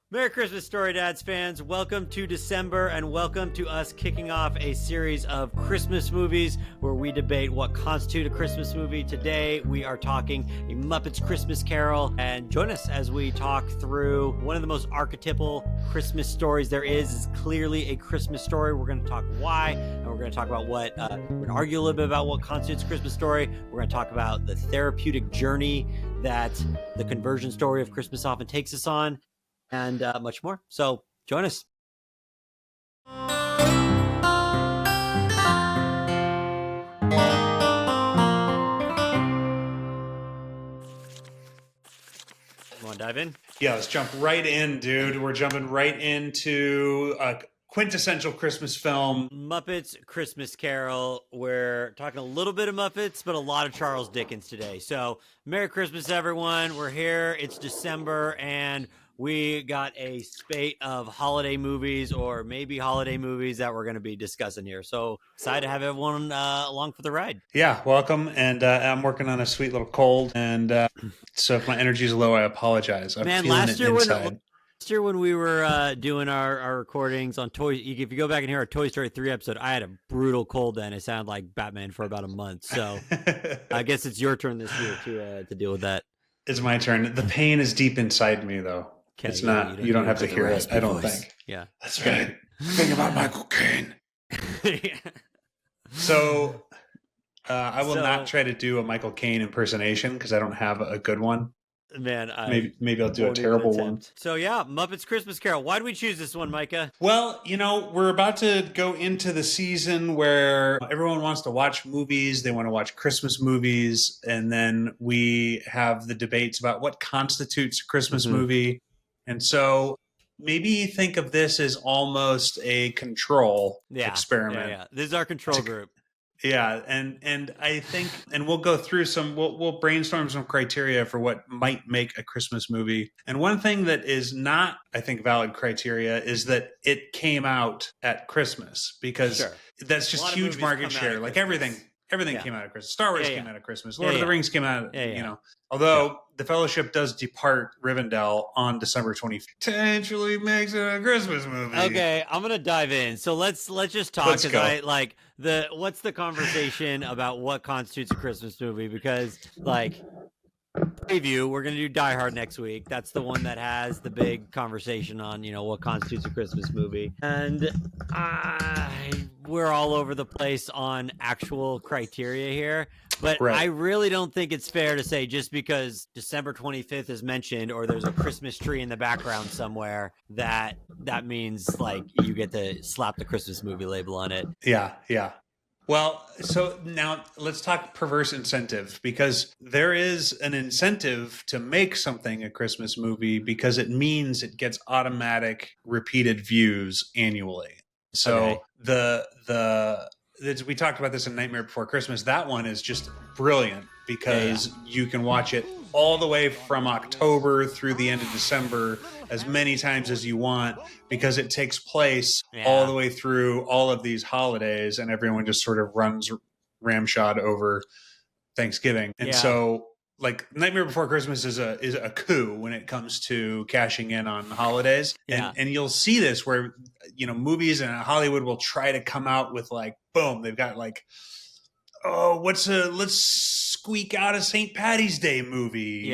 Merry Christmas, Story Dads fans. Welcome to December and welcome to us kicking off a series of Christmas movies where we debate what constitutes a Christmas movie. Today, we are talking a Muppet's Christmas Carol, and join us as we talk through one of the most archetypal Christmas stories there is clearly a Christmas story. We're going to talk why, and we're going to talk about what, we're going to argue a little bit about what constitutes a Christmas story. We're going to talk about the therapeutic journey that the conversion story of Christmas often takes us on, and much more. So join us. Want to dive in? Yeah, let's jump right in, dude. We're jumping right into a quintessential Christmas film. Muppet's Christmas Carol. We're talking a little bit of Muppets, but a lot of Charles Dickens today. So Merry Christmas, everyone. We're here. It's December, and we got a spate of holiday movies, or maybe holiday movies, that we're going to be discussing here. So excited to have everyone along for the ride. Yeah, welcome. And I'm working on a sweet little cold. And so if my energy is low, I apologize. I'm feeling last it inside. Last year when we were doing our recordings on Toy, if you go back and hear our Toy Story 3 episode, I had a brutal cold then. It sounded like Batman for about a month. So I guess it's your turn this year to deal with that. It's my turn. The pain is deep inside me, though. Okay, it's not. You don't have to hear it. I don't think. Yeah, that's right. Think about Michael Caine. Yeah. So I will not try to do a Michael Caine impersonation because I don't have a good one. Man, maybe I'll do a terrible one. So yeah, Muppet's Christmas Carol. Why did we choose this one, Micah? Well, we're about to go into the season where everyone wants to watch movies. They want to watch Christmas movies. And then we have the debates about what constitutes a Christmas movie. And so maybe think of this as almost a control experiment. Yeah. This is our control group. Yeah, and I think, and we'll go through we'll brainstorm some criteria for what might make a Christmas movie. And one thing that is not, I think, valid criteria is that it came out at Christmas, because that's just huge market share. Like everything came out of Christmas. Star Wars came out of Christmas. Lord of the Rings came out, although the Fellowship does depart Rivendell on December 25th. Potentially makes it a Christmas movie. Okay, I'm going to dive in. So let's just talk, because I like what's the conversation about what constitutes a Christmas movie? Because preview, we're going to do Die Hard next week. That's the one that has the big conversation on, what constitutes a Christmas movie. And we're all over the place on actual criteria here. But I really don't think it's fair to say just because December 25th is mentioned or there's a Christmas tree in the background somewhere that means you get to slap the Christmas movie label on it. Yeah. Well, so now let's talk perverse incentive, because there is an incentive to make something a Christmas movie because it means it gets automatic repeated views annually. So we talked about this in Nightmare Before Christmas. That one is just brilliant because you can watch it all the way from October through the end of December as many times as you want, because it takes place all the way through all of these holidays, and everyone just sort of runs ramshot over Thanksgiving. And so Nightmare Before Christmas is a coup when it comes to cashing in on holidays. And you'll see this where, movies and Hollywood will try to come out with boom, they've got let's squeak out a St. Patty's Day movie.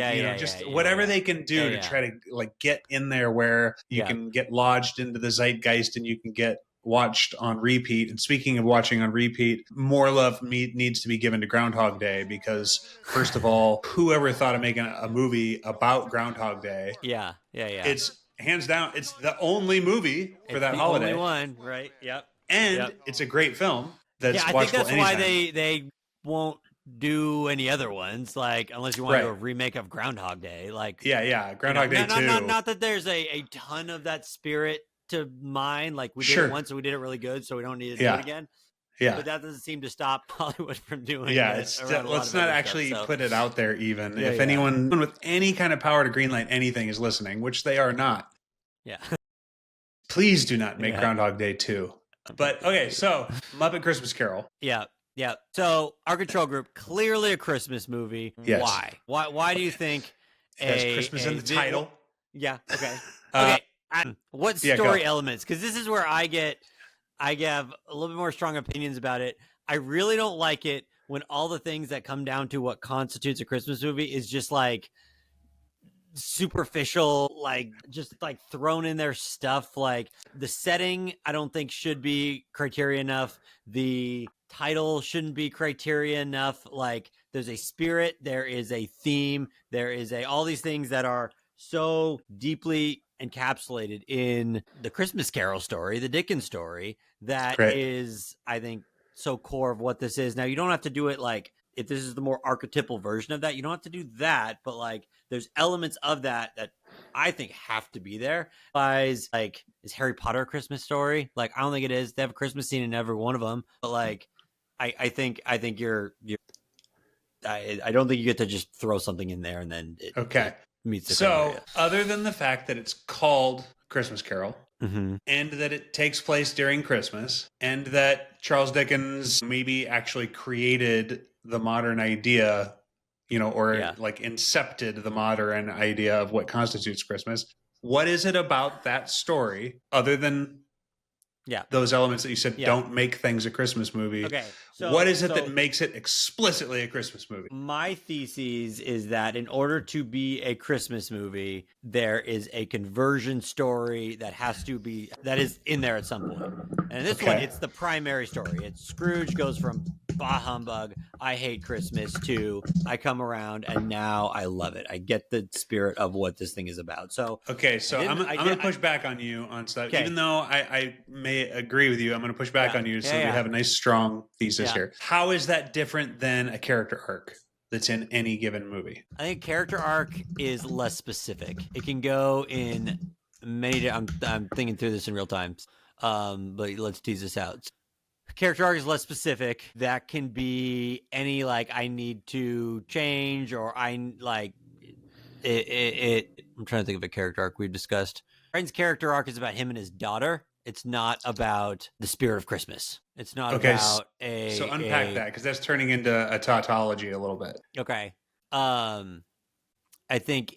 Whatever they can do to try to get in there where you can get lodged into the zeitgeist and you can get watched on repeat. And speaking of watching on repeat, more love needs to be given to Groundhog Day, because first of all, whoever thought of making a movie about Groundhog Day? Yeah. It's hands down, it's the only movie for that holiday. Only one, right? Yep. And it's a great film. I think that's why they won't do any other ones, unless you want to do a remake of Groundhog Day. Groundhog Day 2. Not that there's a ton of that spirit to mine. We did it once, and we did it really good, so we don't need to do it again. Yeah, but that doesn't seem to stop Hollywood from doing it. Yeah, let's not actually put it out there even. If anyone with any kind of power to greenlight anything is listening, which they are not. Yeah. Please do not make Groundhog Day 2. But okay, so Muppet Christmas Carol. Yeah. So our control group, clearly a Christmas movie. Yes. Why do you think it has Christmas in the title? Yeah. Okay. Okay. What Yeah, story go. elements? Because this is where I have a little bit more strong opinions about it. I really don't like it when all the things that come down to what constitutes a Christmas movie is just like superficial, like just like thrown in there stuff. Like the setting, I don't think should be criteria enough. The title shouldn't be criteria enough. Like there's a spirit, there is a theme, there is all these things that are so deeply encapsulated in the Christmas Carol story, the Dickens story, that Right. is, I think, so core of what this is. Now, you don't have to do it like, if this is the more archetypal version of that, you don't have to do that, but like there's elements of that I think have to be there. Otherwise, like, is Harry Potter a Christmas story? Like, I don't think it is. They have a Christmas scene in every one of them, but like, I think you're I don't think you get to just throw something in there and then it meets the criteria. Other than the fact that it's called Christmas Carol, Mm-hmm. and that it takes place during Christmas, and that Charles Dickens maybe actually created the modern idea, or like incepted the modern idea of what constitutes Christmas. What is it about that story, other than those elements that you said don't make things a Christmas movie? Okay. What is it that makes it explicitly a Christmas movie? My thesis is that in order to be a Christmas movie, there is a conversion story that is in there at some point. And in this one, it's the primary story. It's Scrooge goes from bah humbug, I hate Christmas, to I come around and now I love it. I get the spirit of what this thing is about. So I'm going to push back on you on stuff. Okay. Even though I may agree with you, I'm going to push back on you so we have a nice strong thesis here. How is that different than a character arc that's in any given movie? I think character arc is less specific. It can go in many. I'm thinking through this in real time, but let's tease this out. Character arc is less specific. That can be any, like, I need to change, or I like it. I'm trying to think of a character arc we've discussed. Brian's character arc is about him and his daughter. It's not about the spirit of Christmas. It's not about So unpack that, because that's turning into a tautology a little bit. Okay. I think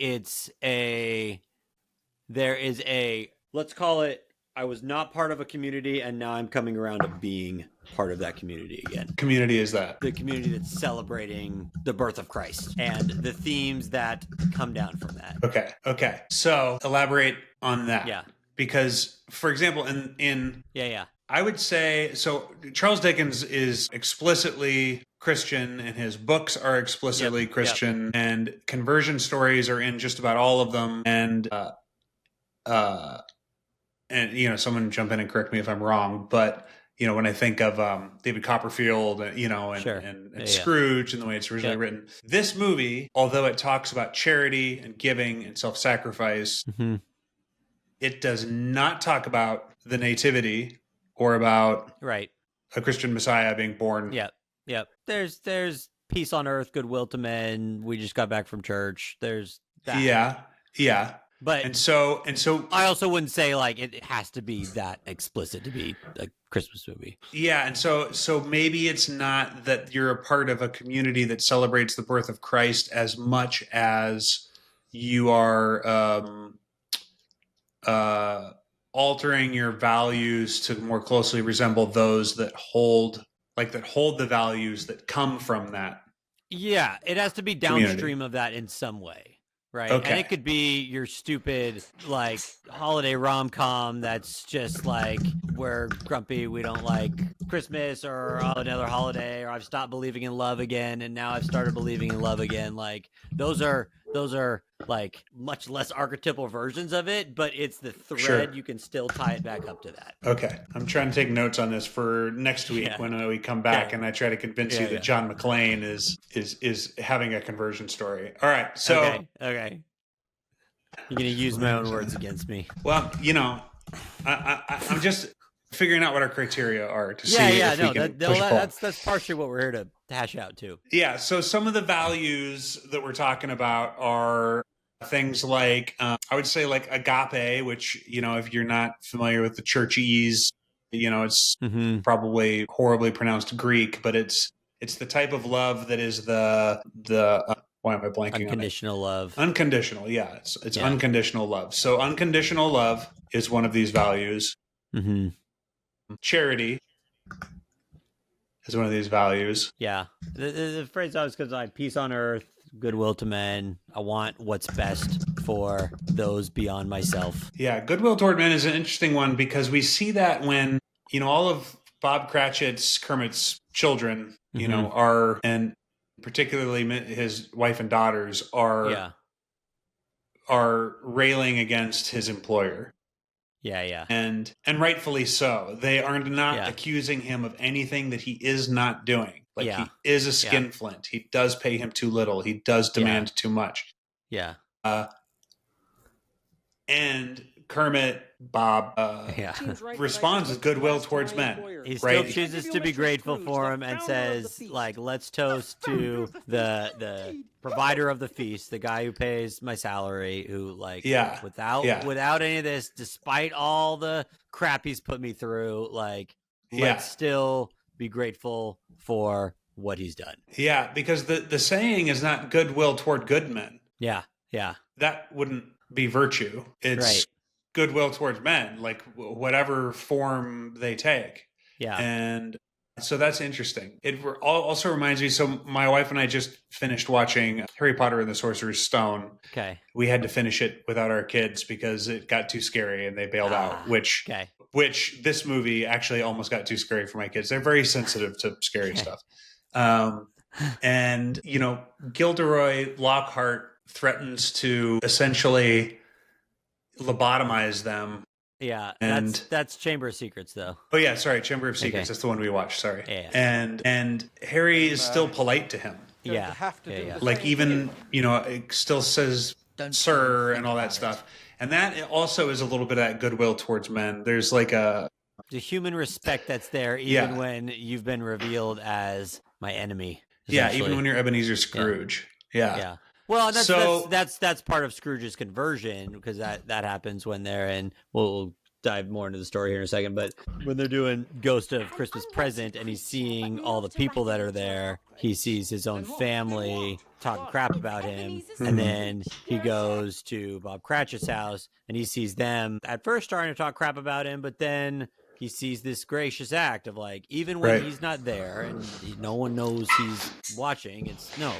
let's call it, I was not part of a community and now I'm coming around to being part of that community again. Community is that? The community that's celebrating the birth of Christ and the themes that come down from that. Okay. So elaborate on that. Yeah. Because, for example, in I would say, so Charles Dickens is explicitly Christian and his books are explicitly Christian, and conversion stories are in just about all of them. And someone jump in and correct me if I'm wrong, but when I think of David Copperfield, and Scrooge and the way it's originally written, this movie, although it talks about charity and giving and self-sacrifice, it does not talk about the nativity or about a Christian Messiah being born. Yep. There's peace on earth, goodwill to men. We just got back from church. There's that. Yeah. But and so I also wouldn't say like it has to be that explicit to be a Christmas movie. Yeah, and so maybe it's not that you're a part of a community that celebrates the birth of Christ as much as you are altering your values to more closely resemble those that hold the values that come from that. Yeah, it has to be downstream of that in some way. Right. Okay. And it could be your stupid, like, holiday rom-com that's just like, we're grumpy, we don't like Christmas, or another holiday, or I've stopped believing in love again, and now I've started believing in love again. Like, those are like much less archetypal versions of it, but it's the thread. You can still tie it back up to that. Okay. I'm trying to take notes on this for next week when we come back and I try to convince you that John McClane is having a conversion story. All right. So Okay. You're going to use my own words against me. Well, I'm just figuring out what our criteria are to see if we can push that's partially what we're here to hash out too. Yeah, so some of the values that we're talking about are things like, I would say like agape, which, if you're not familiar with the churchese, it's probably horribly pronounced Greek, but it's the type of love that is the why am I blanking on it? Unconditional love. Unconditional, it's unconditional love. So unconditional love is one of these values. Mm-hmm. Charity is one of these values. Yeah. The phrase always goes like peace on earth, goodwill to men. I want what's best for those beyond myself. Yeah, goodwill toward men is an interesting one because we see that when, all of Bob Cratchit's, Kermit's children, are, and particularly his wife and daughters are railing against his employer. Yeah. And rightfully so. They are not accusing him of anything that he is not doing. Like he is a skinflint. He does pay him too little. He does demand too much. Yeah. And Kermit, Bob, responds with goodwill towards men. He still chooses to be grateful for him and says, like, let's toast to the provider of the feast, the guy who pays my salary, who, like, without any of this, despite all the crap he's put me through, like, let's still be grateful for what he's done. Yeah, because the saying is not goodwill toward good men. Yeah. That wouldn't be virtue. It's goodwill towards men, like whatever form they take. Yeah. And so that's interesting. It also reminds me, so my wife and I just finished watching Harry Potter and the Sorcerer's Stone. Okay. We had to finish it without our kids because it got too scary and they bailed out, which this movie actually almost got too scary for my kids. They're very sensitive to scary stuff. And, Gilderoy Lockhart threatens to essentially lobotomize them. Yeah, and that's Chamber of Secrets, though. Oh yeah, sorry, Chamber of Secrets. That's the one we watched. Sorry. Yeah. And Harry is still polite to him. Yeah. Like even it still says "sir" and all that stuff. And that also is a little bit of that goodwill towards men. There's like the human respect that's there, even when you've been revealed as my enemy. Yeah, even when you're Ebenezer Scrooge. Yeah. Well, that's part of Scrooge's conversion, because that happens when they're in. We'll dive more into the story here in a second, but when they're doing Ghost of Christmas Present and he's seeing all the people that are there, he sees his own family talking crap about him, and then he goes to Bob Cratchit's house and he sees them at first starting to talk crap about him, but then he sees this gracious act of, like, even when he's not there and no one knows he's watching,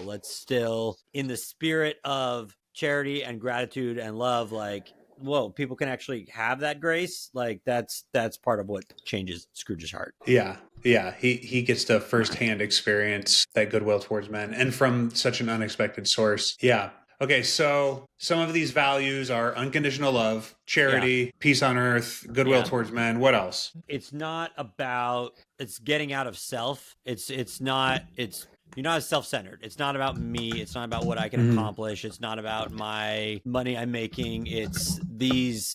let's still, in the spirit of charity and gratitude and love, like, whoa, people can actually have that grace. Like, that's part of what changes Scrooge's heart. Yeah. He gets to firsthand experience that goodwill towards men, and from such an unexpected source. Yeah. Okay, so some of these values are unconditional love, charity, peace on earth, goodwill towards men. What else? It's not about, it's getting out of self. You're not self-centered. It's not about me. It's not about what I can accomplish. It's not about my money I'm making. It's these.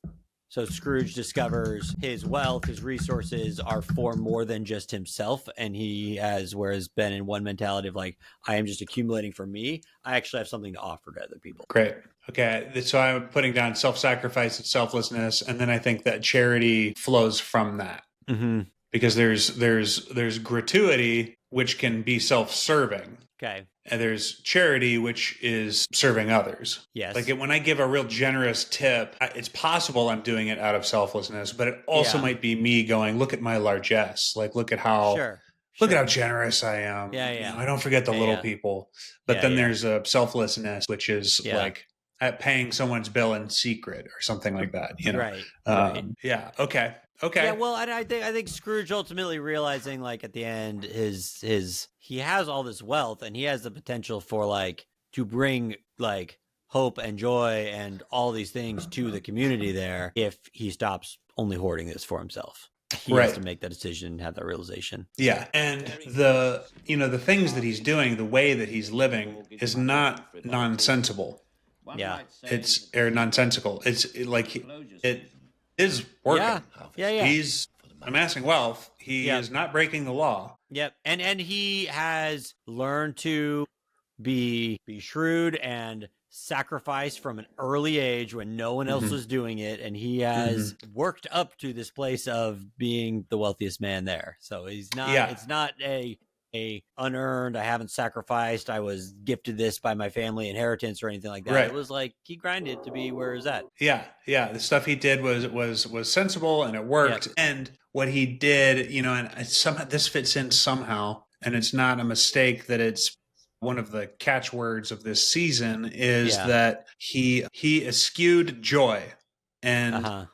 So Scrooge discovers his wealth, his resources are for more than just himself. And he has, whereas been in one mentality of, like, I am just accumulating for me. I actually have something to offer to other people. Great. Okay. So I'm putting down self-sacrifice and selflessness. And then I think that charity flows from that. Mm-hmm. Because there's gratuity, which can be self-serving. Okay. And there's charity, which is serving others. Yes. Like when I give a real generous tip, it's possible I'm doing it out of selflessness, but it also might be me going, look at my largesse. Like, look at how look at how generous I am. Yeah. I don't forget the little people. But then there's a selflessness, which is like paying someone's bill in secret or something like that. Right. Yeah. Okay. Yeah, well, and I think Scrooge ultimately realizing, like, at the end, he has all this wealth and he has the potential for, like, to bring, like, hope and joy and all these things to the community there if he stops only hoarding this for himself. He has to make that decision and have that realization. Yeah, and the things that he's doing, the way that he's living is not nonsensical. Yeah, it's nonsensical. It's like it is working. Yeah. He's amassing wealth. He is not breaking the law. Yep. And he has learned to be shrewd and sacrifice from an early age when no one else was doing it. And he has worked up to this place of being the wealthiest man there. So he's not, it's not a unearned. I haven't sacrificed. I was gifted this by my family inheritance or anything like that. Right. It was like he grinded to be where he's at. Yeah, yeah. The stuff he did was sensible and it worked. Yep. And what he did, and somehow this fits in somehow, and it's not a mistake that it's one of the catchwords of this season is that he eschewed joy, and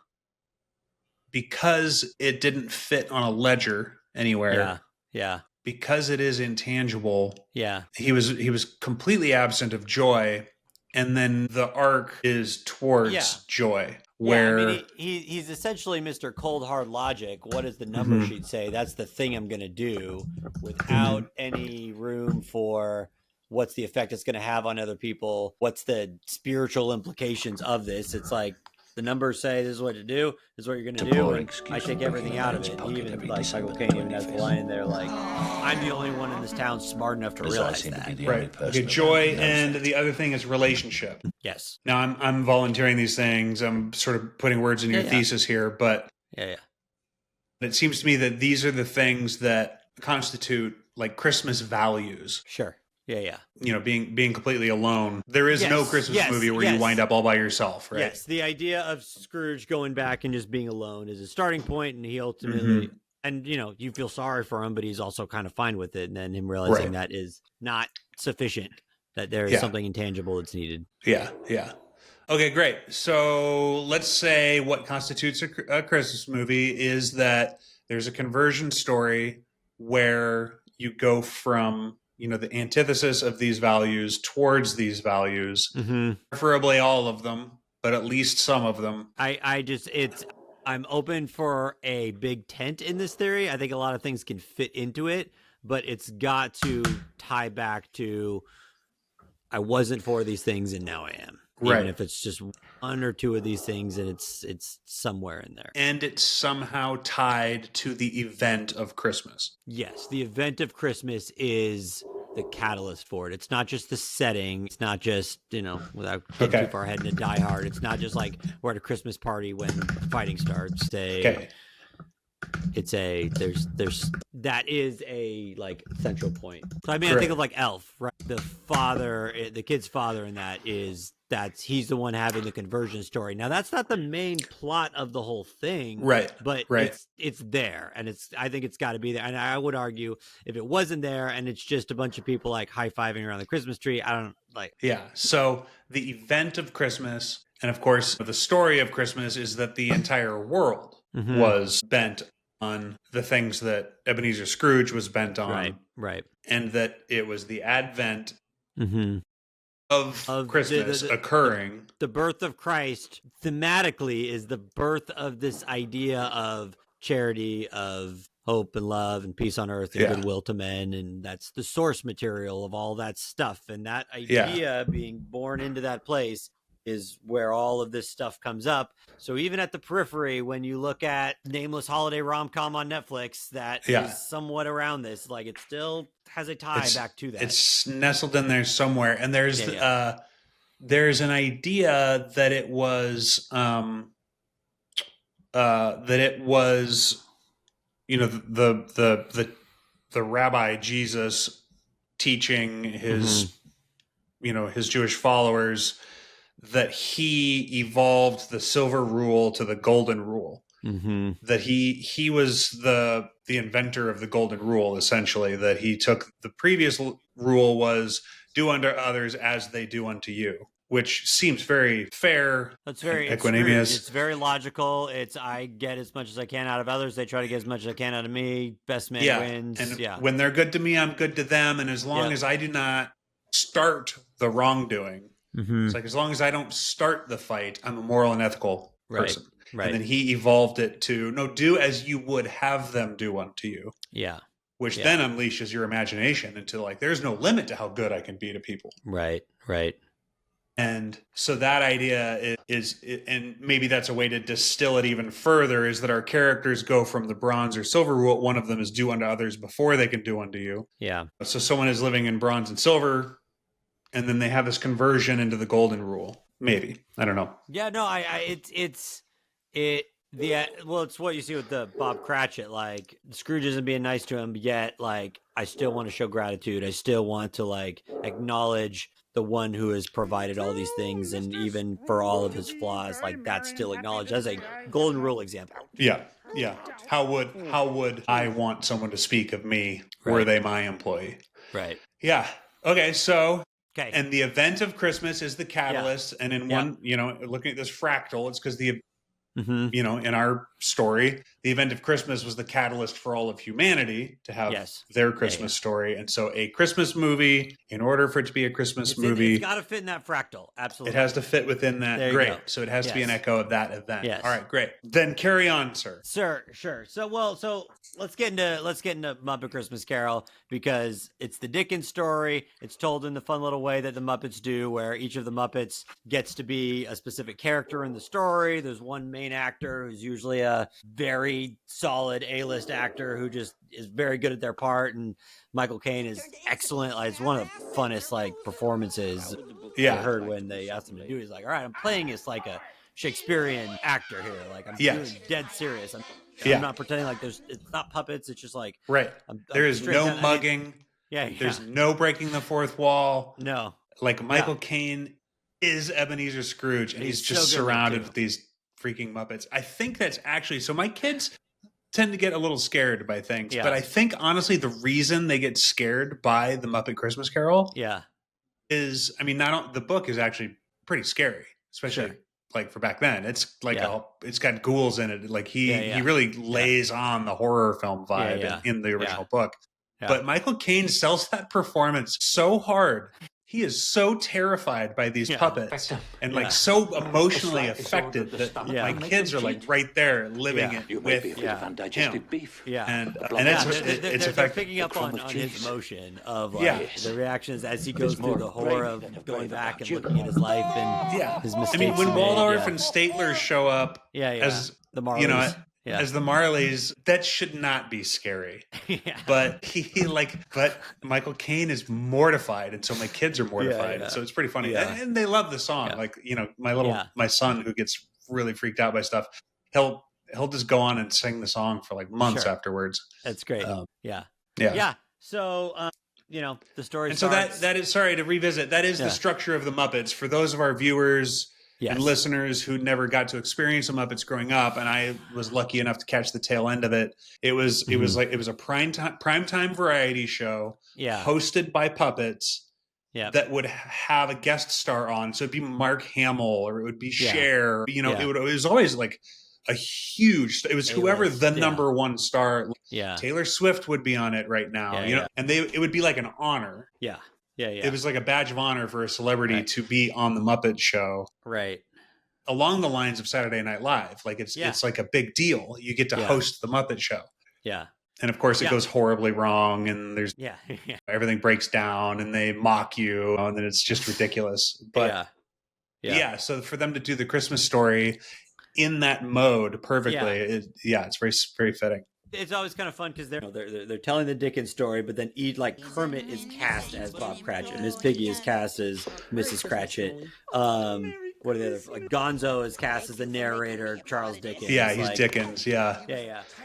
because it didn't fit on a ledger anywhere. Yeah. Because it is intangible. Yeah. He was completely absent of joy. And then the arc is towards joy, where he's essentially Mr. Cold Hard Logic. What does the number sheet say? That's the thing I'm going to do, without any room for what's the effect it's going to have on other people. What's the spiritual implications of this? It's like the numbers say this is what to do. This is what you're going to do. And I take everything out of it. Even like Michael Caine even has the line in there like, I'm the only one in this town smart enough to realize that. Right. Okay, joy, and the other thing is relationship. Yes. Now I'm volunteering these things. I'm sort of putting words in your thesis here, but it seems to me that these are the things that constitute like Christmas values. Sure. Yeah. Being completely alone. There is no Christmas movie where you wind up all by yourself, right? Yes. The idea of Scrooge going back and just being alone is a starting point, and he ultimately, and you feel sorry for him, but he's also kind of fine with it. And then him realizing that is not sufficient, that there is something intangible that's needed. Yeah. Okay, great. So let's say what constitutes a Christmas movie is that there's a conversion story where you go from the antithesis of these values towards these values, preferably all of them, but at least some of them. I'm open for a big tent in this theory. I think a lot of things can fit into it, but it's got to tie back to I wasn't for these things and now I am. Right. Even if it's just one or two of these things and it's somewhere in there. And it's somehow tied to the event of Christmas. Yes, the event of Christmas is the catalyst for it. It's not just the setting. It's not just, without getting too far ahead into Die Hard, it's not just like we're at a Christmas party when the fighting starts. It's that is a like central point. So I think of like Elf, right? The kid's father in that he's the one having the conversion story. Now that's not the main plot of the whole thing, right? But it's there, and I think it's got to be there. And I would argue if it wasn't there, and it's just a bunch of people like high-fiving around the Christmas tree, I don't like. Yeah. So the event of Christmas, and of course the story of Christmas, is that the entire world was bent on the things that Ebenezer Scrooge was bent on, right, and that it was the advent of Christmas occurring. The birth of Christ thematically is the birth of this idea of charity, of hope and love and peace on earth and goodwill to men. And that's the source material of all that stuff. And that idea being born into that place is where all of this stuff comes up. So even at the periphery, when you look at nameless holiday rom-com on Netflix, that is somewhat around this, like it still has a tie back to that. It's nestled in there somewhere. And there's an idea that it was the rabbi Jesus teaching his his Jewish followers that he evolved the silver rule to the golden rule. That he was the inventor of the golden rule, essentially. That he took the previous rule was do unto others as they do unto you, which seems very fair. That's very equanimous. It's very logical. It's I get as much as I can out of others. They try to get as much as I can out of me. Best man wins. And when they're good to me, I'm good to them. And as long as I do not start the wrongdoing, it's like as long as I don't start the fight, I'm a moral and ethical person. Right. And then he evolved it to do as you would have them do unto you. Yeah. Which then unleashes your imagination into like there's no limit to how good I can be to people. Right. And so that idea is, and maybe that's a way to distill it even further, is that our characters go from the bronze or silver rule. One of them is do unto others before they can do unto you. Yeah. So someone is living in bronze and silver, and then they have this conversion into the golden rule. Maybe. I don't know. Yeah, no, Well, it's what you see with the Bob Cratchit. Like Scrooge isn't being nice to him, yet like I still want to show gratitude. I still want to like acknowledge the one who has provided all these things, and even for all of his flaws, like that's still acknowledged as a golden rule example. Yeah, yeah. How would I want someone to speak of me were they my employee? Right. Yeah. Okay. So. Okay. And the event of Christmas is the catalyst, and in one, looking at this fractal, it's because in our story, the event of Christmas was the catalyst for all of humanity to have their Christmas story. And so a Christmas movie, in order for it to be a Christmas movie, it's got to fit in that fractal. Absolutely. It has to fit within that. There great. So it has to be an echo of that event. Yes. All right, great. Then carry on, sir. Sure. So let's get into Muppet Christmas Carol, because it's the Dickens story. It's told in the fun little way that the Muppets do, where each of the Muppets gets to be a specific character in the story. There's one main actor who's usually a very solid A-list actor who just is very good at their part, and Michael Caine is excellent. Like, it's one of the funnest like performances I heard when they asked him to do it. He's like, all right, I'm playing this like a Shakespearean actor here. Like, I'm doing dead serious. I'm not pretending like it's not puppets. It's just like There is no mugging. There's no breaking the fourth wall. No. Like Michael Caine is Ebenezer Scrooge, and he's just so surrounded with these freaking Muppets. I think that's actually, so my kids tend to get a little scared by things, but I think honestly the reason they get scared by the Muppet Christmas Carol is, I mean, the book is actually pretty scary, especially like for back then. It's like it's got ghouls in it. Like he really lays on the horror film vibe in the original book. But Michael Caine sells that performance so hard. He is so terrified by these puppets and like so emotionally affected that my kids are like right there living it with him. And it's they're picking up on his emotion of like the reactions as he goes through the horror of going back and looking at his life and his mistakes. I mean, when Waldorf and Statler show up as the Marleys. As the Marleys, that should not be scary. But but Michael Caine is mortified, and so my kids are mortified. So it's pretty funny, and they love the song. Like my son who gets really freaked out by stuff, he'll just go on and sing the song for like months afterwards. That's great. So the story. And so that is, sorry to revisit. That is the structure of the Muppets for those of our viewers. And listeners who never got to experience the Muppets growing up, and I was lucky enough to catch the tail end of it. It was a primetime variety show hosted by puppets that would have a guest star on. So it'd be Mark Hamill or it would be Cher. It was always like a huge. It was whoever the number one star. Taylor Swift would be on it right now. And it would be like an honor. It was like a badge of honor for a celebrity to be on the Muppet Show. Right. Along the lines of Saturday Night Live. Like it's like a big deal. You get to host the Muppet Show. Yeah. And of course it goes horribly wrong, and there's everything breaks down and they mock you, and then it's just ridiculous. But so for them to do the Christmas story in that mode perfectly, it's very, very fitting. It's always kind of fun because they're telling the Dickens story, but then Kermit is cast as Bob Cratchit, Miss Piggy is cast as Mrs. Cratchit. What are the other? Like Gonzo is cast as the narrator, Charles Dickens. Yeah, he's Dickens. Yeah.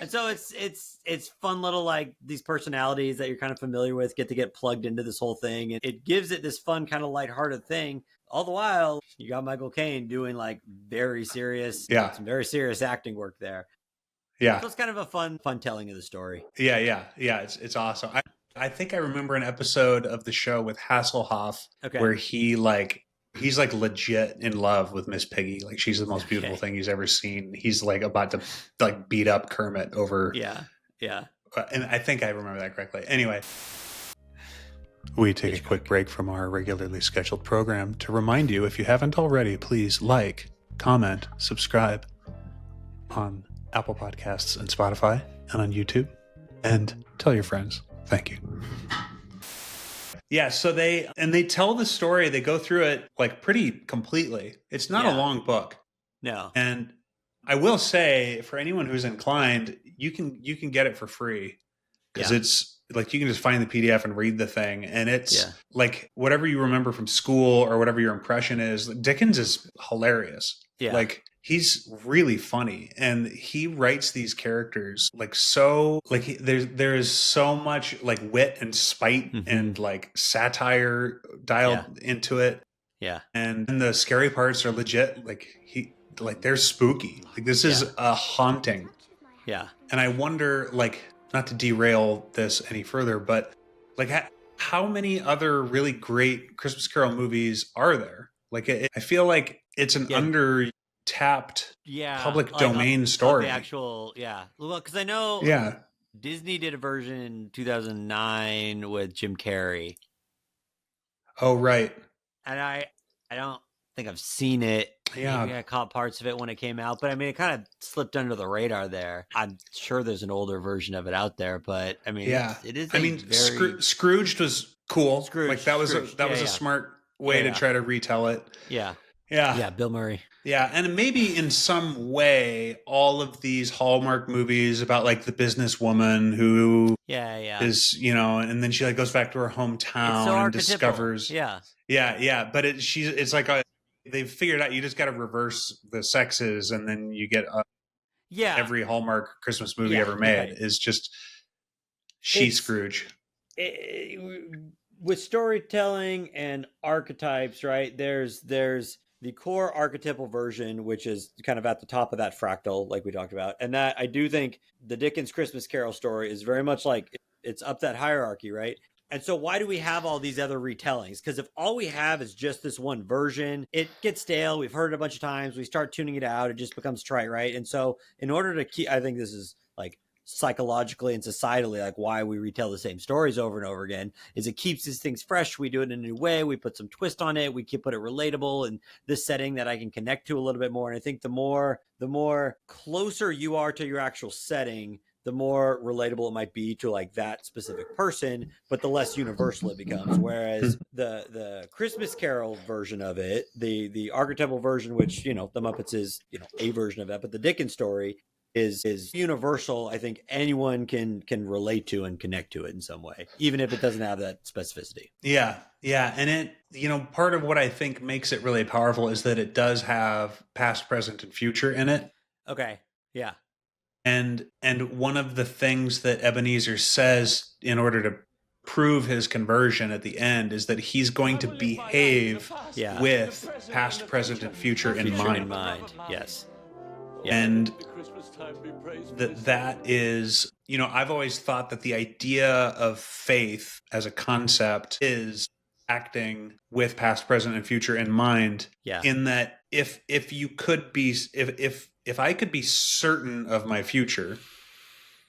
And so it's fun little like these personalities that you're kind of familiar with get plugged into this whole thing, and it gives it this fun kind of lighthearted thing. All the while, you got Michael Caine doing like very serious, some very serious acting work there. Yeah. So it's kind of a fun telling of the story. Yeah. It's awesome. I think I remember an episode of the show with Hasselhoff where he's like legit in love with Miss Piggy. Like she's the most beautiful thing he's ever seen. He's like about to like beat up Kermit over. Yeah. And I think I remember that correctly. Anyway, we take a quick break from our regularly scheduled program to remind you, if you haven't already, please like, comment, subscribe on Apple Podcasts and Spotify and on YouTube, and tell your friends. Thank you. Yeah, so they tell the story. They go through it like pretty completely. It's not a long book. No. And I will say, for anyone who's inclined, you can get it for free because it's like you can just find the PDF and read the thing, and it's like whatever you remember from school or whatever your impression is. Dickens is hilarious. Yeah. Like he's really funny, and he writes these characters like so like there is so much like wit and spite and like satire dialed into it. Yeah. And the scary parts are legit. They're spooky. Like this is a haunting. Yeah. And I wonder, like, not to derail this any further, but like how many other really great Christmas Carol movies are there? Like, I feel like it's an under tapped public domain story. The actual, well, because I know Disney did a version in 2009 with Jim Carrey. Oh, right. And I don't think I've seen it. Yeah. Maybe I caught parts of it when it came out, but I mean, it kind of slipped under the radar there. I'm sure there's an older version of it out there, but I mean, it is. Scrooged was cool. Like that was Scrooge. a smart way to try to retell it. Yeah, Bill Murray. Yeah, and maybe in some way, all of these Hallmark movies about like the businesswoman who is, and then she like goes back to her hometown and discovers. But it's like they've figured out you just got to reverse the sexes, and then you get every Hallmark Christmas movie ever made is just Scrooge. With storytelling and archetypes, right? There's the core archetypal version, which is kind of at the top of that fractal, like we talked about. And that I do think the Dickens Christmas Carol story is very much like it's up that hierarchy, right? And so why do we have all these other retellings? Because if all we have is just this one version, it gets stale. We've heard it a bunch of times. We start tuning it out. It just becomes trite, right? And so in order to keep, I think this is like psychologically and societally, like why we retell the same stories over and over again, is it keeps these things fresh. We do it in a new way. We put some twist on it. We put it relatable in this setting that I can connect to a little bit more. And I think the more closer you are to your actual setting, the more relatable it might be to like that specific person, but the less universal it becomes. Whereas the Christmas Carol version of it, the archetypal version, which, the Muppets is, a version of that, but the Dickens story is universal. I think anyone can relate to and connect to it in some way, even if it doesn't have that specificity. Yeah. And it, part of what I think makes it really powerful is that it does have past, present, and future in it. Okay. Yeah. And one of the things that Ebenezer says in order to prove his conversion at the end is that he's going to behave with past, present, and future in mind. Yes. Yeah. And that is, I've always thought that the idea of faith as a concept is acting with past, present, and future in mind. Yeah. In that if I could be certain of my future,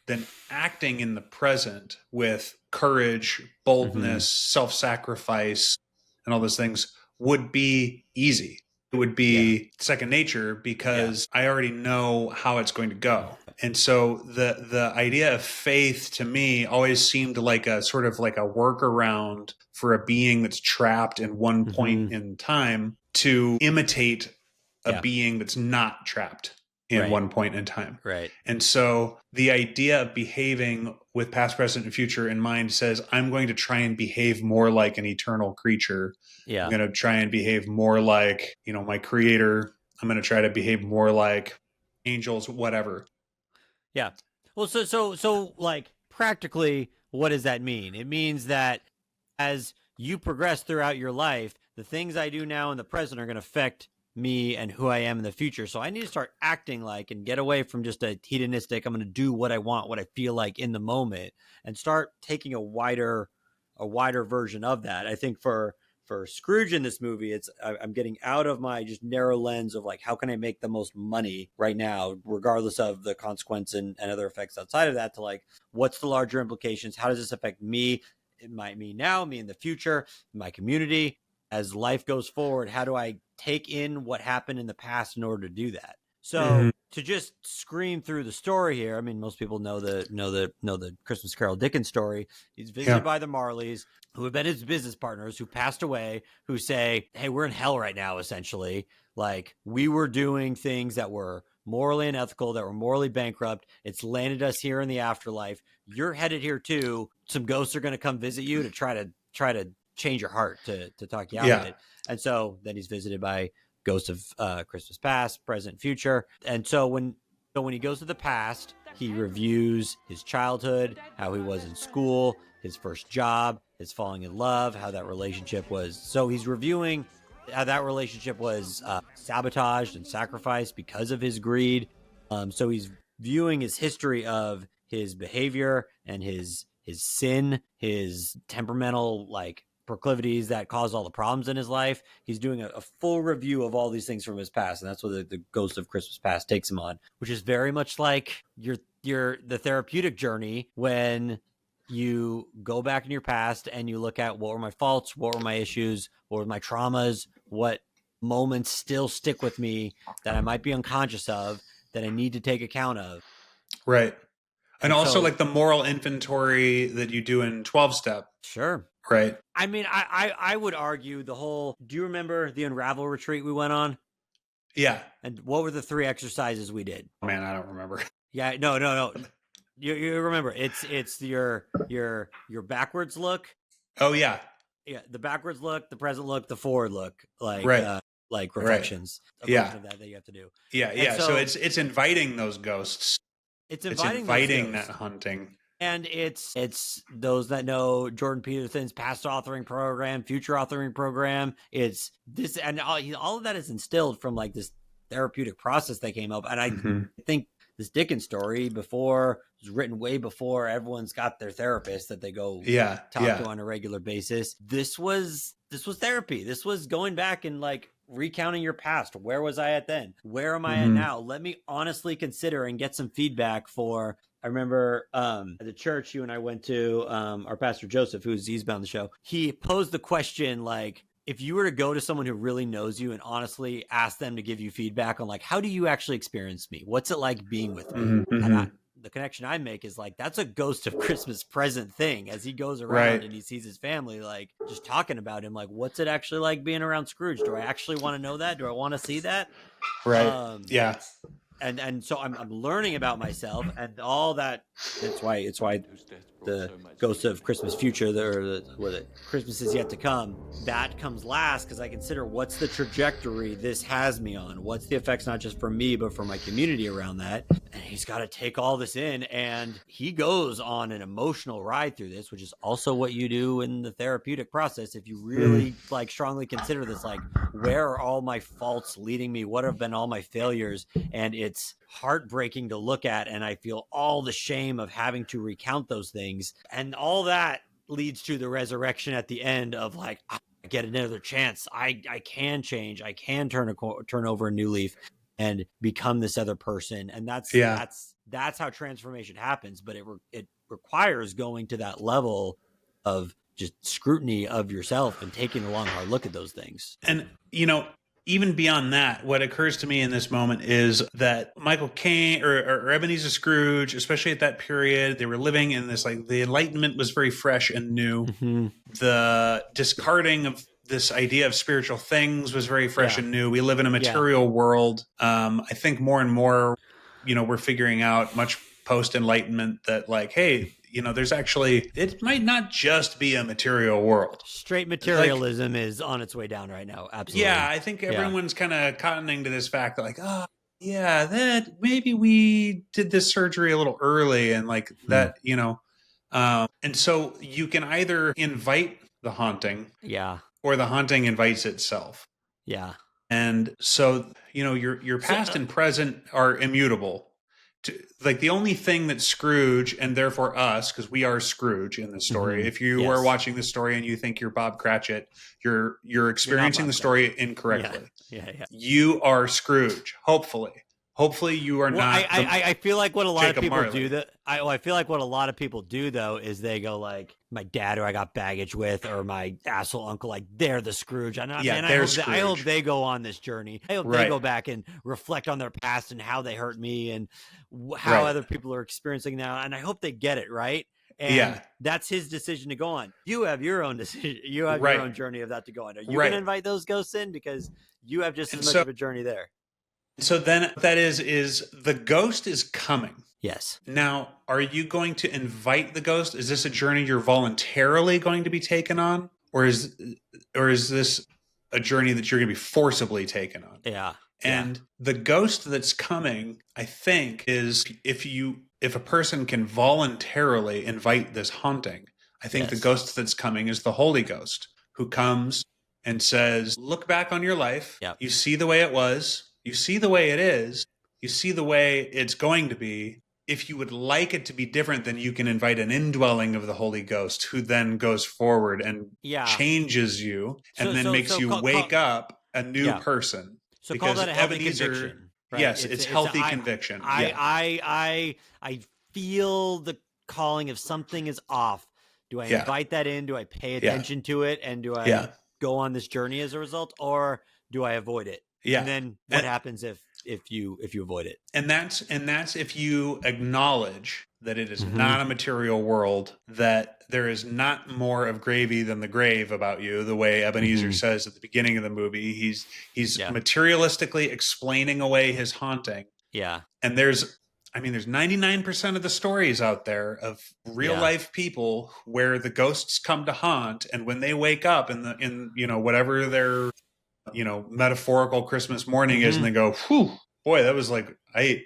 then acting in the present with courage, boldness, self-sacrifice, and all those things would be easy. It would be second nature because I already know how it's going to go. And so the idea of faith to me always seemed like a sort of like a workaround for a being that's trapped in one point in time to imitate a being that's not trapped in one point in time. Right. And so the idea of behaving with past, present, and future in mind says, I'm going to try and behave more like an eternal creature. Yeah. I'm going to try and behave more like, my creator. I'm going to try to behave more like angels, whatever. Yeah. Well, so like practically, what does that mean? It means that as you progress throughout your life, the things I do now in the present are going to affect me and who I am in the future. So I need to start acting like and get away from just a hedonistic, I'm going to do what I want, what I feel like in the moment, and start taking a wider version of that. I think for Scrooge in this movie, I'm getting out of my just narrow lens of like, how can I make the most money right now, regardless of the consequence and other effects outside of that, to like, what's the larger implications? How does this affect me, me now, me in the future, my community? As life goes forward, how do I take in what happened in the past in order to do that? So to just scream through the story here, I mean, most people know the Christmas Carol Dickens story. He's visited by the Marleys, who have been his business partners, who passed away, who say, hey, we're in hell right now, essentially. Like, we were doing things that were morally unethical, that were morally bankrupt. It's landed us here in the afterlife. You're headed here too. Some ghosts are going to come visit you to try to change your heart, to talk you out of it. And so then he's visited by ghost of Christmas past, present, future. And so when he goes to the past, he reviews his childhood, how he was in school, his first job, his falling in love, how that relationship was. So he's reviewing how that relationship was sabotaged and sacrificed because of his greed. So he's viewing his history of his behavior and his sin, his temperamental proclivities that caused all the problems in his life. He's doing a full review of all these things from his past, and that's what the Ghost of Christmas Past takes him on, which is very much like the therapeutic journey when you go back in your past and you look at what were my faults, what were my issues, what were my traumas, what moments still stick with me that I might be unconscious of that I need to take account of. Right. And also like the moral inventory that you do in 12-step. Sure. Right. I mean, I would argue do you remember the Unravel retreat we went on? Yeah. And what were the 3 exercises we did? Oh, man, I don't remember. Yeah, no. You remember, it's your backwards look. Oh, yeah. Yeah, the backwards look, the present look, the forward look, like reflections. Right. Yeah. Of that you have to do. Yeah. So it's inviting those ghosts. It's inviting that hunting. And it's those that know Jordan Peterson's past authoring program, future authoring program. It's this, and all of that is instilled from like this therapeutic process that came up. And I think this Dickens story was written way before everyone's got their therapist that they go talk to on a regular basis. This was therapy. This was going back and like recounting your past. Where was I at then? Where am I at now? Let me honestly consider and get some feedback for. I remember at the church you and I went to, our pastor Joseph, he's been on the show. He posed the question like, if you were to go to someone who really knows you and honestly ask them to give you feedback on like, how do you actually experience me? What's it like being with me? And the connection I make is like, that's a Ghost of Christmas Present thing as he goes around and he sees his family, like just talking about him. Like, what's it actually like being around Scrooge? Do I actually want to know that? Do I want to see that? Right. Yeah. And so I'm learning about myself and all that. It's why the Ghost of Christmas Future, the Christmas is Yet to Come, that comes last because I consider what's the trajectory this has me on. What's the effects not just for me but for my community around that. And he's got to take all this in, and he goes on an emotional ride through this, which is also what you do in the therapeutic process. If you really like strongly consider this, like, where are all my faults leading me? What have been all my failures? And it's heartbreaking to look at, and I feel all the shame of having to recount those things, and all that leads to the resurrection at the end of like, I get another chance. I can change. I can turn over a new leaf and become this other person. And that's how transformation happens. But it requires going to that level of just scrutiny of yourself and taking a long, hard look at those things. And, even beyond that, what occurs to me in this moment is that Michael Caine or Ebenezer Scrooge, especially at that period, they were living in this, like, the Enlightenment was very fresh and new. The discarding of this idea of spiritual things was very fresh and new. We live in a material world. I think more and more, we're figuring out much post-Enlightenment that, like, hey, there's actually, it might not just be a material world. Straight materialism is on its way down right now. Absolutely. Yeah, I think everyone's kind of cottoning to this fact that, like, oh, yeah, that maybe we did this surgery a little early and like that, and so you can either invite the haunting, or the haunting invites itself. Yeah. And so, your past and present are immutable. Like, the only thing that Scrooge, and therefore us, because we are Scrooge in this story. If you are watching the story and you think you're Bob Cratchit, you're experiencing the story incorrectly. Yeah. You are Scrooge. Hopefully you are not. I feel like what a lot of people Marley. do I feel like what a lot of people do though is they go like, my dad who I got baggage with, or my asshole uncle, like they're the Scrooge. I hope they go on this journey. I hope they go back and reflect on their past and how they hurt me and how other people are experiencing now. And I hope they get it right. And that's his decision to go on. You have your own decision. You have your own journey of that to go on. Are you going to invite those ghosts in because you have just as much of a journey there? So then that is the ghost is coming. Yes. Now, are you going to invite the ghost? Is this a journey you're voluntarily going to be taken on? Or is this a journey that you're going to be forcibly taken on. Yeah. And the ghost that's coming, I think, is if a person can voluntarily invite this haunting, I think the ghost that's coming is the Holy Ghost, who comes and says, look back on your life. Yep. You see the way it was. You see the way it is. You see the way it's going to be. If you would like it to be different, then you can invite an indwelling of the Holy Ghost, who then goes forward and changes you and then makes you wake up a new person. So call that a healthy conviction. Right? Yes, it's healthy conviction. I feel the calling of something is off. Do I invite that in? Do I pay attention to it? And do I go on this journey as a result? Or do I avoid it? Yeah. And then what happens if you avoid it? And that's if you acknowledge that it is not a material world, that there is not more of gravy than the grave about you, the way Ebenezer says at the beginning of the movie. He's materialistically explaining away his haunting. Yeah. And there's 99% of the stories out there of real life people where the ghosts come to haunt, and when they wake up in whatever their metaphorical Christmas morning is, and they go, whew, boy, that was like I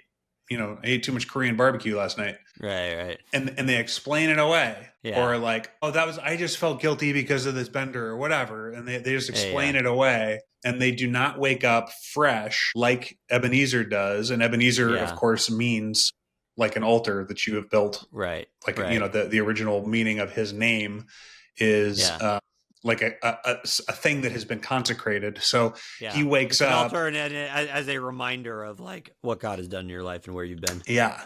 ate too much Korean barbecue last night. Right. And they explain it away. Yeah. Or like, oh, I just felt guilty because of this bender or whatever. And they just explain it away. And they do not wake up fresh like Ebenezer does. And Ebenezer, of course, means like an altar that you have built. Right. Like, the original meaning of his name is like a thing that has been consecrated. So he wakes up. Altar and as a reminder of like what God has done in your life and where you've been. Yeah.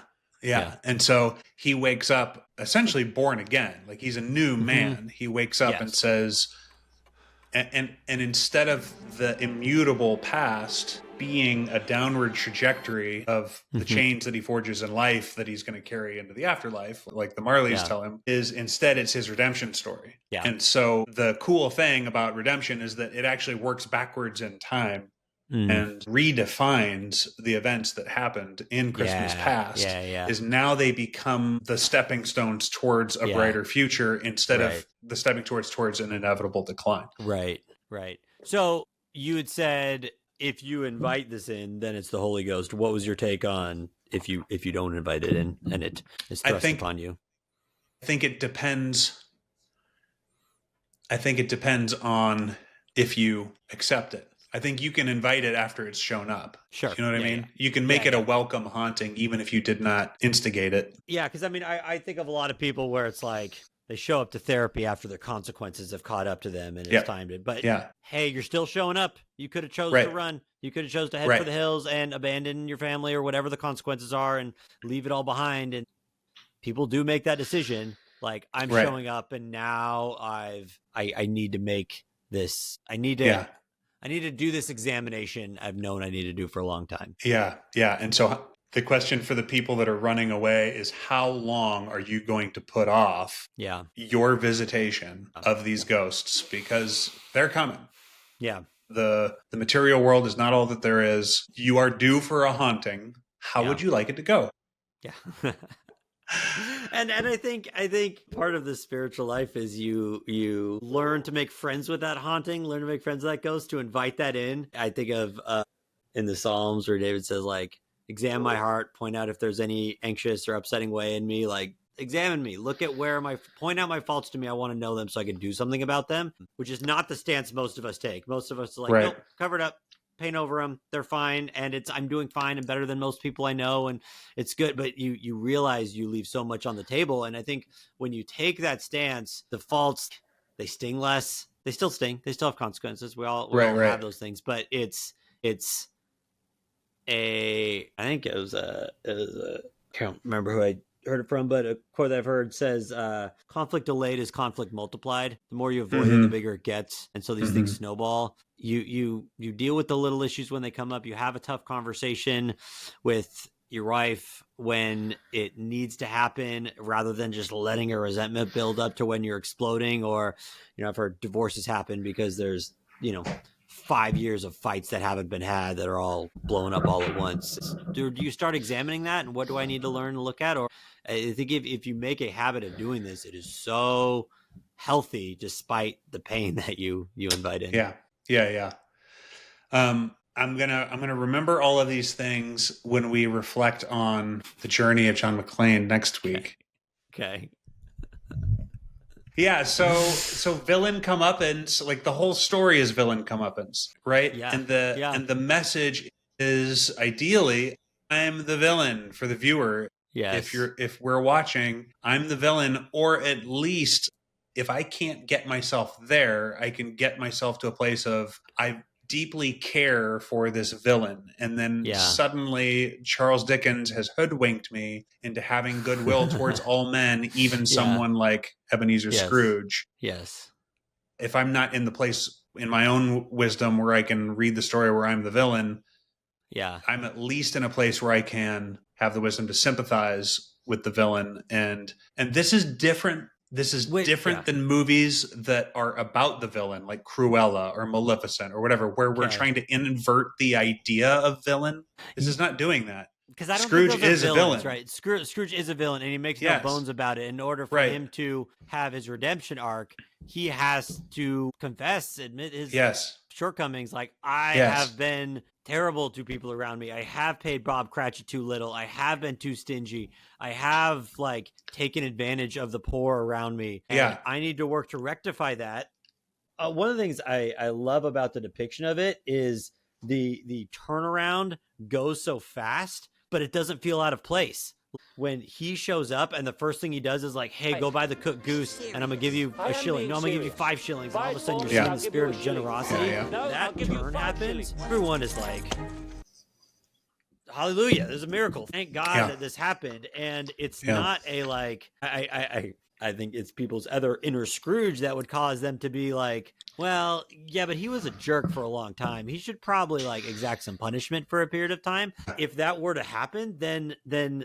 And so he wakes up essentially born again. Like he's a new man. He wakes up and says, and instead of the immutable past being a downward trajectory of the chains that he forges in life that he's going to carry into the afterlife, like the Marleys tell him, is instead it's his redemption story. Yeah. And so the cool thing about redemption is that it actually works backwards in time and redefines the events that happened in Christmas past. Is now they become the stepping stones towards a brighter future instead of the stepping towards an inevitable decline. Right. So you had said if you invite this in, then it's the Holy Ghost. What was your take on if you don't invite it in and it is thrust upon you? I think it depends on if you accept it. I think you can invite it after it's shown up. Sure. You know what I mean? Yeah. You can make it a welcome haunting, even if you did not instigate it. Yeah, because I think of a lot of people where it's like they show up to therapy after their consequences have caught up to them and it's time to. But hey, you're still showing up. You could have chose to run. You could have chose to head for the hills and abandon your family or whatever the consequences are and leave it all behind. And people do make that decision. Like I'm showing up, and now I need to make this. I need to do this examination I've known I need to do for a long time. Yeah. And so the question for the people that are running away is, how long are you going to put off your visitation of these ghosts? Because they're coming. Yeah. The material world is not all that there is. You are due for a haunting. How would you like it to go? Yeah. And I think part of the spiritual life is you learn to make friends with that haunting, learn to make friends with that ghost, to invite that in. I think of in the Psalms where David says, like, examine my heart, point out if there's any anxious or upsetting way in me, like examine me, look at point out my faults to me. I want to know them so I can do something about them, which is not the stance most of us take. Most of us are like, nope, cover it up, paint over them, they're fine, and I'm doing fine and better than most people I know, and it's good. But you realize you leave so much on the table, and I think when you take that stance, the faults, they sting less. They still sting, they still have consequences. We all have those things, but it's I think it was a I can't remember who I heard it from, but a quote that I've heard says, conflict delayed is conflict multiplied. The more you avoid it, the bigger it gets. And so these things snowball. You deal with the little issues when they come up. You have a tough conversation with your wife when it needs to happen, rather than just letting a resentment build up to when you're exploding. Or, I've heard divorces happen because there's, 5 years of fights that haven't been had that are all blowing up all at once. Do you start examining that, and what do I need to learn to look at? Or I think if you make a habit of doing this, it is so healthy despite the pain that you invite in. Yeah. Yeah. I'm gonna remember all of these things when we reflect on the journey of John McClane next week. Okay. Yeah, so villain comeuppance, like the whole story is villain comeuppance, right? Yeah. And the message is ideally, I'm the villain for the viewer. Yes. If we're watching, I'm the villain, or at least if I can't get myself there, I can get myself to a place of I deeply care for this villain. And then Yeah. suddenly Charles Dickens has hoodwinked me into having goodwill towards all men, even someone like Ebenezer Yes. Scrooge. Yes. If I'm not in the place in my own wisdom where I can read the story where I'm the villain, Yeah. I'm at least in a place where I can have the wisdom to sympathize with the villain. And this is different. This is different than movies that are about the villain, like Cruella or Maleficent or whatever, where we're trying to invert the idea of villain. This is not doing that. Because I don't Scrooge think those is are villains, a villain, right? Scrooge is a villain, and he makes no bones about it. In order for him to have his redemption arc, he has to confess, admit his shortcomings. Like, I have been terrible to people around me. I have paid Bob Cratchit too little. I have been too stingy. I have taken advantage of the poor around me. And I need to work to rectify that. One of the things I love about the depiction of it is the turnaround goes so fast, but it doesn't feel out of place. When he shows up and the first thing he does is like, hey, go buy the cooked goose and I'm going to give you a shilling. No, I'm going to give you 5 shillings. And all of a sudden you're seeing the spirit of generosity. That turn happens. Everyone is like, hallelujah, there's a miracle. Thank God that this happened. And it's not a I think it's people's other inner Scrooge that would cause them to be like, well, yeah, but he was a jerk for a long time. He should probably exact some punishment for a period of time. If that were to happen, then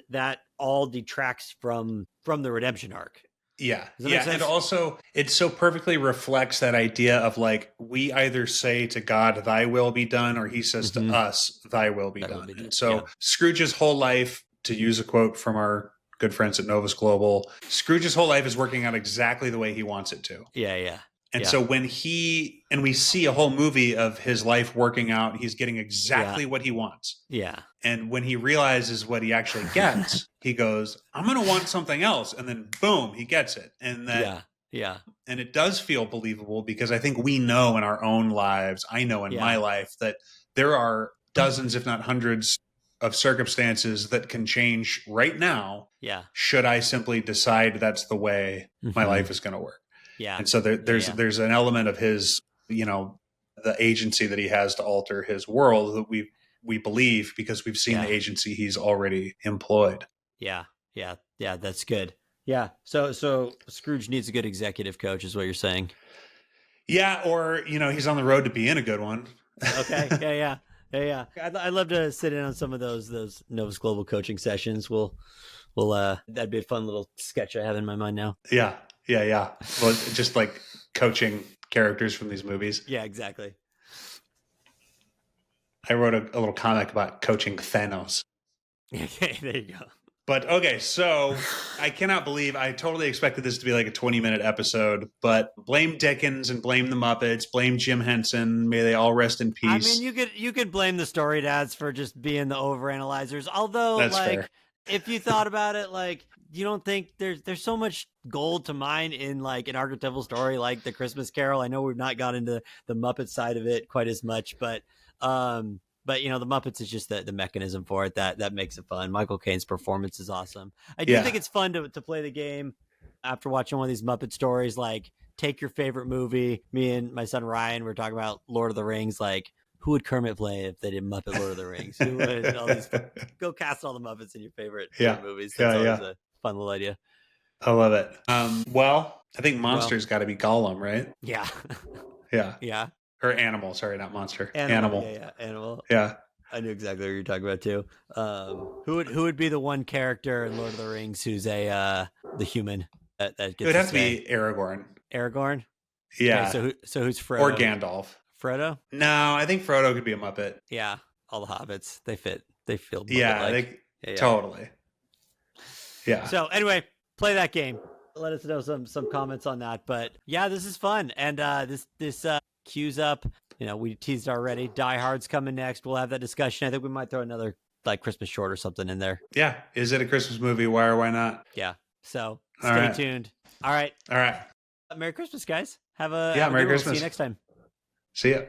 that all detracts from the redemption arc. Yeah. And also it so perfectly reflects that idea of we either say to God, thy will be done, or he says to us, thy will be done. And so Scrooge's whole life, to use a quote from our good friends at Novus Global, Scrooge's whole life is working out exactly the way he wants it to. Yeah. And so when we see a whole movie of his life working out, he's getting exactly what he wants. Yeah. And when he realizes what he actually gets, he goes, I'm going to want something else. And then boom, he gets it. And that, and it does feel believable because I think we know in our own lives, I know in my life that there are dozens, if not hundreds of circumstances that can change right now. Yeah. Should I simply decide that's the way my life is going to work? Yeah. And so there's an element of his, the agency that he has to alter his world that we believe because we've seen the agency he's already employed. Yeah. That's good. Yeah. So Scrooge needs a good executive coach is what you're saying. Yeah. Or, he's on the road to being a good one. Okay. Yeah. I'd love to sit in on some of those Novus Global coaching sessions. We'll that'd be a fun little sketch I have in my mind now. Yeah. Well, just coaching characters from these movies. Yeah, exactly. I wrote a little comic about coaching Thanos. Okay, there you go. But okay, so I cannot believe I totally expected this to be a 20-minute episode, but blame Dickens and blame the Muppets, blame Jim Henson, may they all rest in peace. I mean, you could blame the StoryDads for just being the overanalyzers, although that's fair. If you thought about it, you don't think there's so much gold to mine in an archetypal story like the Christmas Carol. I know we've not got into the Muppet side of it quite as much, but the Muppets is just the mechanism for it that makes it fun. Michael Caine's performance is awesome. I do think it's fun to play the game after watching one of these Muppet stories. Take your favorite movie. Me and my son Ryan were talking about Lord of the Rings. Who would Kermit play if they did Muppet Lord of the Rings? Who would go cast all the Muppets in your favorite movies. That's always a fun little idea. I love it. Well, I think monster's got to be Gollum, right? Yeah. Yeah. Or animal. Sorry, not monster. Animal. Yeah. Animal. Yeah. I knew exactly what you're talking about too. Who would be the one character in Lord of the Rings who's the human that gets? It would have to be Aragorn. Aragorn. Yeah. Okay, so who's Frodo? Or Gandalf. Frodo? No, I think Frodo could be a Muppet. Yeah, all the hobbits. They fit. They feel Muppet-like. Yeah, totally. Yeah. So anyway, play that game. Let us know some comments on that. But yeah, this is fun, and this cues up we teased already. Die Hard's coming next. We'll have that discussion. I think we might throw another like Christmas short or something in there. Yeah. Is it a Christmas movie? Why or why not? Yeah. So stay tuned. All right. All right. Merry Christmas, guys. Have a Merry good one. Christmas. We'll see you next time. See ya.